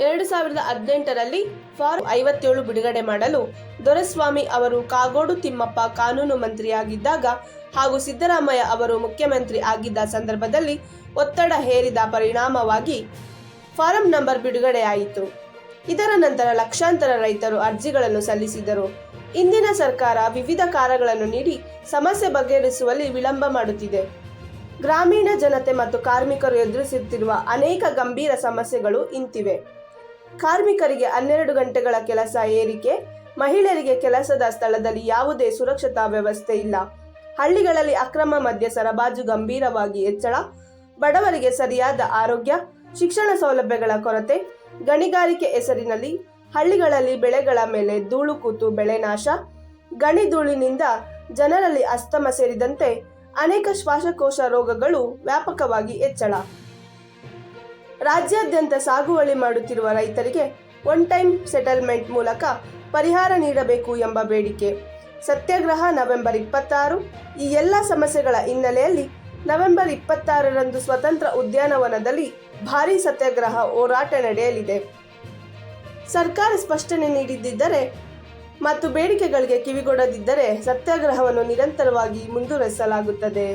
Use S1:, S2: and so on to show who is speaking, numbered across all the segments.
S1: 2018ರಲ್ಲಿ form 57 ಬಿಡುಗಡೆ ಮಾಡಲು ದೊರೆಸ್ವಾಮಿ ಅವರು ಕಾಗೋಡು ತಿಮ್ಮಪ್ಪ ಕಾನೂನು ಮಂತ್ರಿಯಾಗಿದ್ದಾಗ ಹಾಗೂ ಸಿದ್ದರಾಮಯ್ಯ ಅವರು ಮುಖ್ಯಮಂತ್ರಿ ಆಗಿದ್ದ ಸಂದರ್ಭದಲ್ಲಿ ಒತ್ತಡ ಹೇರಿದ ಪರಿಣಾಮವಾಗಿ ಫಾರಂ ನಂಬರ್ ಬಿಡುಗಡೆಯಾಯಿತು. ಇದರ ನಂತರ ಲಕ್ಷಾಂತರ ರೈತರು ಅರ್ಜಿಗಳನ್ನು ಸಲ್ಲಿಸಿದರು. ಇಂದಿನ ಸರ್ಕಾರ ವಿವಿಧ ಕಾರಣಗಳನ್ನು ನೀಡಿ ಸಮಸ್ಯೆ ಬಗೆಹರಿಸುವಲ್ಲಿ ವಿಳಂಬ ಮಾಡುತ್ತಿದೆ. ಗ್ರಾಮೀಣ ಜನತೆ ಮತ್ತು ಕಾರ್ಮಿಕರು ಎದುರಿಸುತ್ತಿರುವ ಅನೇಕ ಗಂಭೀರ ಸಮಸ್ಯೆಗಳು ಇಂತಿವೆ. ಕಾರ್ಮಿಕರಿಗೆ 12 ಗಂಟೆಗಳ ಕೆಲಸ ಏರಿಕೆ, ಮಹಿಳೆಯರಿಗೆ ಕೆಲಸದ ಸ್ಥಳದಲ್ಲಿ ಯಾವುದೇ ಸುರಕ್ಷತಾ ವ್ಯವಸ್ಥೆ ಇಲ್ಲ, ಹಳ್ಳಿಗಳಲ್ಲಿ ಅಕ್ರಮ ಮದ್ಯ ಸರಬರಾಜು ಗಂಭೀರವಾಗಿ ಹೆಚ್ಚಳ, ಬಡವರಿಗೆ ಸರಿಯಾದ ಆರೋಗ್ಯ, ಶಿಕ್ಷಣ ಸೌಲಭ್ಯಗಳ ಕೊರತೆ, ಗಣಿಗಾರಿಕೆ ಹೆಸರಿನಲ್ಲಿ ಹಳ್ಳಿಗಳಲ್ಲಿ ಬೆಳೆಗಳ ಮೇಲೆ ಧೂಳು ಕೂತು ಬೆಳೆ ನಾಶ, ಗಣಿ ಧೂಳಿನಿಂದ ಜನರಲ್ಲಿ ಅಸ್ತಮ ಸೇರಿದಂತೆ ಅನೇಕ ಶ್ವಾಸಕೋಶ ರೋಗಗಳು ವ್ಯಾಪಕವಾಗಿ ಹೆಚ್ಚಳ. ರಾಜ್ಯಾದ್ಯಂತ ಸಾಗುವಳಿ ಮಾಡುತ್ತಿರುವ ರೈತರಿಗೆ ಒನ್ ಟೈಮ್ ಸೆಟಲ್ಮೆಂಟ್ ಮೂಲಕ ಪರಿಹಾರ ನೀಡಬೇಕು ಎಂಬ ಬೇಡಿಕೆ. ಸತ್ಯಾಗ್ರಹ ನವೆಂಬರ್ 26. ಈ ಎಲ್ಲ ಸಮಸ್ಯೆಗಳ ಹಿನ್ನೆಲೆಯಲ್ಲಿ ನವೆಂಬರ್ 26ರಂದು ಸ್ವತಂತ್ರ ಉದ್ಯಾನವನದಲ್ಲಿ ಭಾರೀ ಸತ್ಯಾಗ್ರಹ ಹೋರಾಟ ನಡೆಯಲಿದೆ. ಸರ್ಕಾರ ಸ್ಪಷ್ಟನೆ ನೀಡದಿದ್ದರೆ ಮತ್ತು ಬೇಡಿಕೆಗಳಿಗೆ ಕಿವಿಗೊಡದಿದ್ದರೆ ಸತ್ಯಾಗ್ರಹವನ್ನು ನಿರಂತರವಾಗಿ ಮುಂದುವರಿಸಲಾಗುತ್ತದೆ.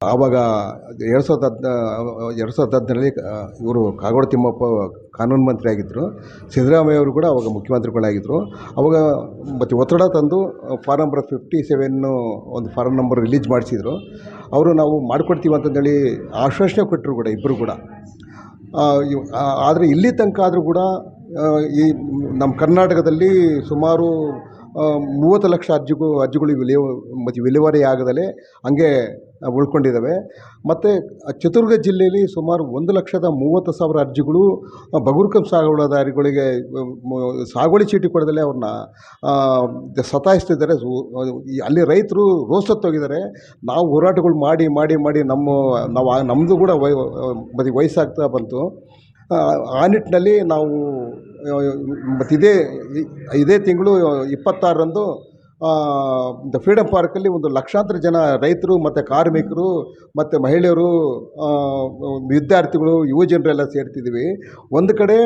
S2: ಆವಾಗ 2010ರಲ್ಲಿ ಇವರು ಕಾಗೋಡು ತಿಮ್ಮಪ್ಪ ಕಾನೂನು ಮಂತ್ರಿ ಆಗಿದ್ದರು. ಸಿದ್ದರಾಮಯ್ಯ ಅವರು ಕೂಡ ಅವಾಗ ಮುಖ್ಯಮಂತ್ರಿಗಳಾಗಿದ್ದರು. ಅವಾಗ ಮತ್ತು ಒತ್ತಡ ತಂದು ಫಾರಂ ನಂಬರ್ 57 ಒಂದು ಫಾರಂ ನಂಬರ್ ರಿಲೀಸ್ ಮಾಡಿಸಿದರು. ಅವರು ನಾವು ಮಾಡಿಕೊಡ್ತೀವಿ ಅಂತಂದೇಳಿ ಆಶ್ವಾಸನೆ ಕೊಟ್ಟರು ಕೂಡ ಇಬ್ಬರು ಕೂಡ. ಆದರೆ ಇಲ್ಲಿ ತನಕ ಆದರೂ ಕೂಡ ಈ ನಮ್ಮ ಕರ್ನಾಟಕದಲ್ಲಿ ಸುಮಾರು 30 ಲಕ್ಷ ಅರ್ಜಿಗಳು ವಿಲೇವಾರಿ ಆಗದಲೇ ಹಂಗೆ ಉಳ್ಕೊಂಡಿದ್ದಾವೆ. ಮತ್ತು ಚಿತ್ರದುರ್ಗ ಜಿಲ್ಲೆಯಲ್ಲಿ ಸುಮಾರು 1,30,000 ಅರ್ಜಿಗಳು ಬಗರ್ಹುಕುಂ ಸಾಗುವಳಿದಾರರಿಗೆ ಸಾಗುವಳಿ ಚೀಟಿ ಕೊಡದಲ್ಲೇ ಅವ್ರನ್ನ ಸತಾಯಿಸ್ತಿದ್ದಾರೆ. ಅಲ್ಲಿ ರೈತರು ರೋಸತ್ತೋಗಿದ್ದಾರೆ. ನಾವು ಹೋರಾಟಗಳು ಮಾಡಿ ಮಾಡಿ ಮಾಡಿ ನಮ್ಮದು ಕೂಡ ವಯಸ್ಸಾಗ್ತಾ ಬಂತು. ಆ ನಿಟ್ಟಿನಲ್ಲಿ ನಾವು ಮತ್ತು ಇದೇ ತಿಂಗಳು 26ರಂದು ಫ್ರೀಡಮ್ ಪಾರ್ಕಲ್ಲಿ ಒಂದು ಲಕ್ಷಾಂತರ ಜನ ರೈತರು ಮತ್ತು ಕಾರ್ಮಿಕರು ಮತ್ತು ಮಹಿಳೆಯರು, ವಿದ್ಯಾರ್ಥಿಗಳು, ಯುವ ಜನರೆಲ್ಲ ಸೇರ್ತಿದ್ದೀವಿ. ಒಂದು ಕಡೆ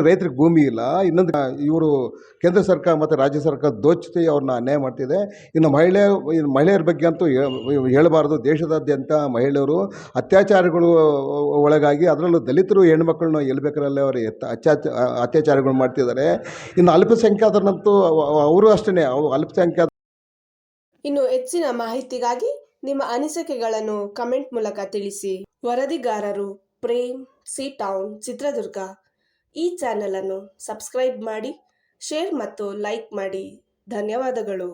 S2: ರೈತರಿಗೆ ಭೂಮಿ ಇಲ್ಲ, ಇನ್ನೊಂದು ಇವರು ಕೇಂದ್ರ ಸರ್ಕಾರ ಮತ್ತು ರಾಜ್ಯ ಸರ್ಕಾರ ದೋಚಿ ಅವ್ರನ್ನ ಅನ್ಯಾಯ ಮಾಡ್ತಿದೆ. ಇನ್ನು ಮಹಿಳೆಯರ ಬಗ್ಗೆ ಅಂತೂ ಹೇಳಬಾರ್ದು. ದೇಶದಾದ್ಯಂತ ಮಹಿಳೆಯರು ಅತ್ಯಾಚಾರಗಳು ಒಳಗಾಗಿ, ಅದರಲ್ಲೂ ದಲಿತರು ಹೆಣ್ಮಕ್ಳನ್ನ ಬೇಕಾರಲ್ಲೇ ಅವರು ಅತ್ಯಾಚಾರಗಳು ಮಾಡ್ತಿದ್ದಾರೆ. ಇನ್ನು ಅಲ್ಪಸಂಖ್ಯಾತರಂತೂ ಅವರು ಅಷ್ಟೇ, ಅಲ್ಪಸಂಖ್ಯಾತ.
S1: ಇನ್ನು ಹೆಚ್ಚಿನ ಮಾಹಿತಿಗಾಗಿ ನಿಮ್ಮ ಅನಿಸಿಕೆಗಳನ್ನು ಕಮೆಂಟ್ ಮೂಲಕ ತಿಳಿಸಿ. ವರದಿಗಾರರು ಪ್ರೇಮ್, ಸಿ ಟೌನ್, ಚಿತ್ರದುರ್ಗ. ಈ ಚಾನೆಲ್ ಅನ್ನು ಸಬ್ಸ್ಕ್ರೈಬ್ ಮಾಡಿ, ಶೇರ್ ಮತ್ತು ಲೈಕ್ ಮಾಡಿ. ಧನ್ಯವಾದಗಳು.